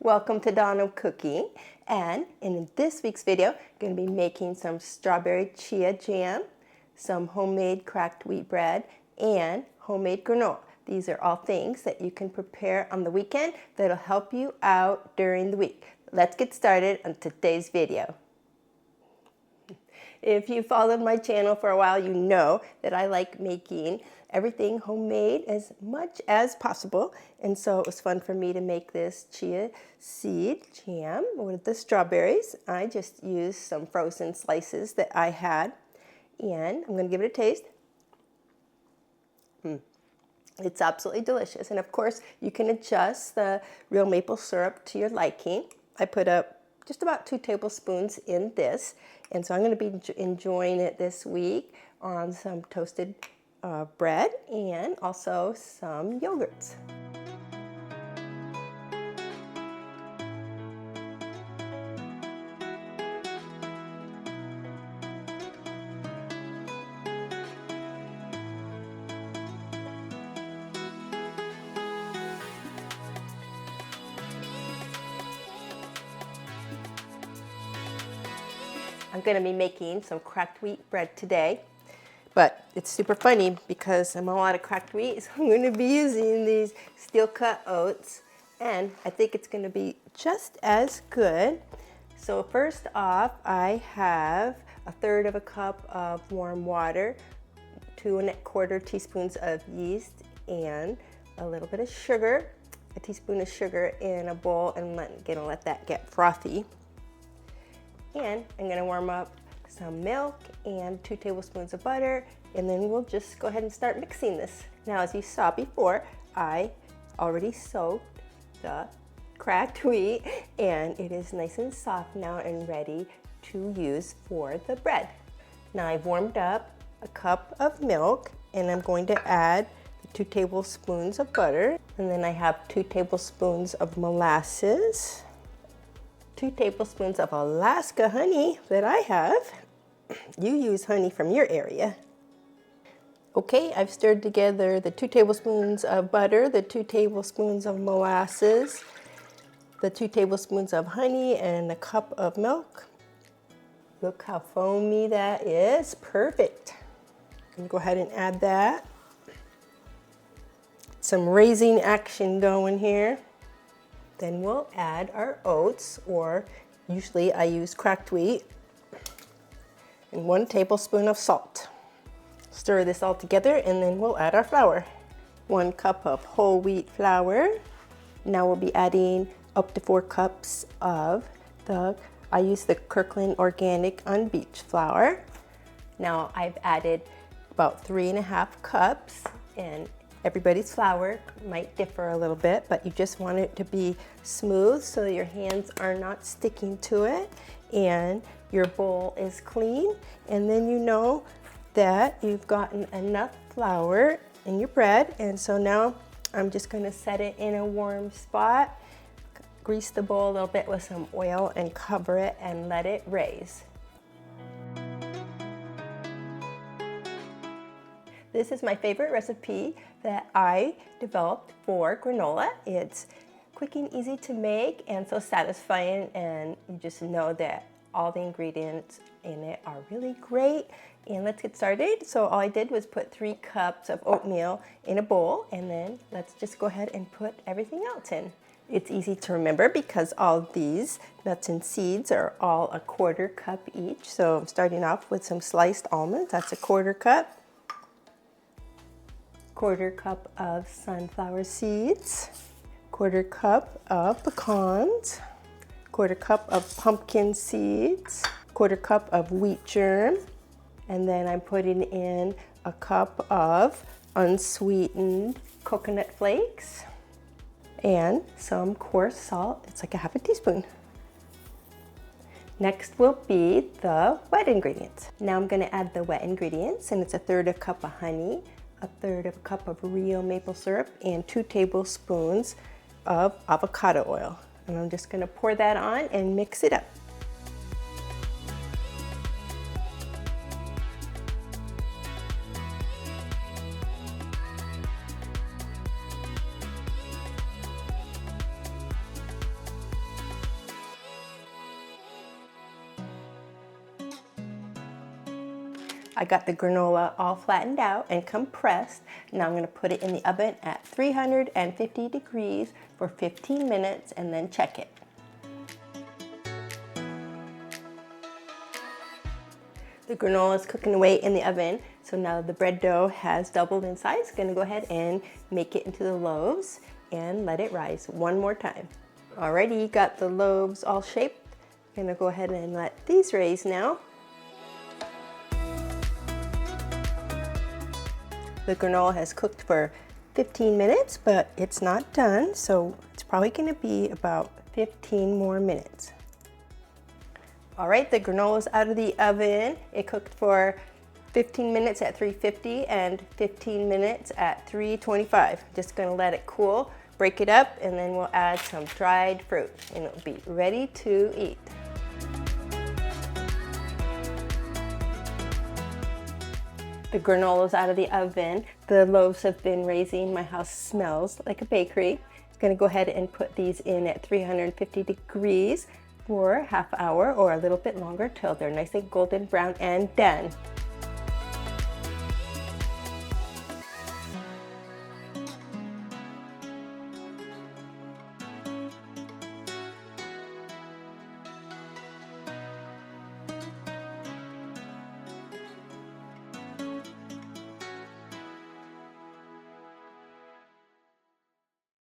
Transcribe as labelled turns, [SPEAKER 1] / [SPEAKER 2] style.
[SPEAKER 1] Welcome to Donald Cooking, and in this week's video, I'm going to be making some strawberry chia jam, some homemade cracked wheat bread, and homemade granola. These are all things that you can prepare on the weekend that'll help you out during the week. Let's get started on today's video. If you followed my channel for a while, you know that I like making everything homemade as much as possible. And so it was fun for me to make this chia seed jam with the strawberries. I just used some frozen slices that I had, and I'm going to give it a taste. It's absolutely delicious. And of course, you can adjust the real maple syrup to your liking. I put up just about 2 tablespoons in this. And so I'm going to be enjoying it this week on some toasted bread and also some yogurts. I'm going to be making some cracked wheat bread today, but it's super funny because I'm all out of cracked wheat, so I'm going to be using these steel cut oats, and I think it's going to be just as good. So first off, I have 1/3 cup of warm water, 2 1/4 teaspoons of yeast, and a little bit of sugar, a teaspoon of sugar in a bowl, and I'm going to let that get frothy. And I'm going to warm up some milk and 2 tablespoons of butter, and then we'll just go ahead and start mixing this. Now, as you saw before, I already soaked the cracked wheat, and it is nice and soft now and ready to use for the bread. Now, I've warmed up a cup of milk, and I'm going to add 2 tablespoons of butter, and then I have 2 tablespoons of molasses, 2 tablespoons of Alaska honey that I have. You use honey from your area. Okay, I've stirred together the 2 tablespoons of butter, the 2 tablespoons of molasses, the 2 tablespoons of honey, and a cup of milk. Look how foamy that is. Perfect. I'm gonna go ahead and add that. Some raising action going here. Then we'll add our oats, or usually I use cracked wheat, and 1 tablespoon of salt. Stir this all together, and then we'll add our flour. 1 cup of whole wheat flour. Now we'll be adding up to 4 cups of I use the Kirkland Organic Unbeached flour. Now I've added about 3 1/2 cups, and everybody's flour might differ a little bit, but you just want it to be smooth so your hands are not sticking to it and your bowl is clean. And then you know that you've gotten enough flour in your bread. And so now I'm just going to set it in a warm spot, grease the bowl a little bit with some oil, and cover it and let it raise. This is my favorite recipe that I developed for granola. It's quick and easy to make and so satisfying, and you just know that all the ingredients in it are really great. And let's get started. So all I did was put 3 cups of oatmeal in a bowl, and then let's just go ahead and put everything else in. It's easy to remember because all these nuts and seeds are all 1/4 cup each. So I'm starting off with some sliced almonds. That's 1/4 cup. 1/4 cup of sunflower seeds, 1/4 cup of pecans, 1/4 cup of pumpkin seeds, 1/4 cup of wheat germ, and then I'm putting in 1 cup of unsweetened coconut flakes and some coarse salt. It's like 1/2 teaspoon. Next will be the wet ingredients. Now I'm going to add the wet ingredients, and it's 1/3 cup of honey, 1/3 cup of real maple syrup, and 2 tablespoons of avocado oil. And I'm just going to pour that on and mix it up. I got the granola all flattened out and compressed. Now I'm going to put it in the oven at 350 degrees for 15 minutes and then check it. The granola is cooking away in the oven, so now the bread dough has doubled in size. I'm going to go ahead and make it into the loaves and let it rise one more time. Alrighty, got the loaves all shaped. I'm going to go ahead and let these raise now. The granola has cooked for 15 minutes, but it's not done, so it's probably going to be about 15 more minutes. All right, the granola is out of the oven. It cooked for 15 minutes at 350 and 15 minutes at 325. Just gonna let it cool, break it up, and then we'll add some dried fruit, and it'll be ready to eat. The granola is out of the oven. The loaves have been raising. My house smells like a bakery. I'm gonna go ahead and put these in at 350 degrees for a half hour or a little bit longer till they're nice and golden brown and done.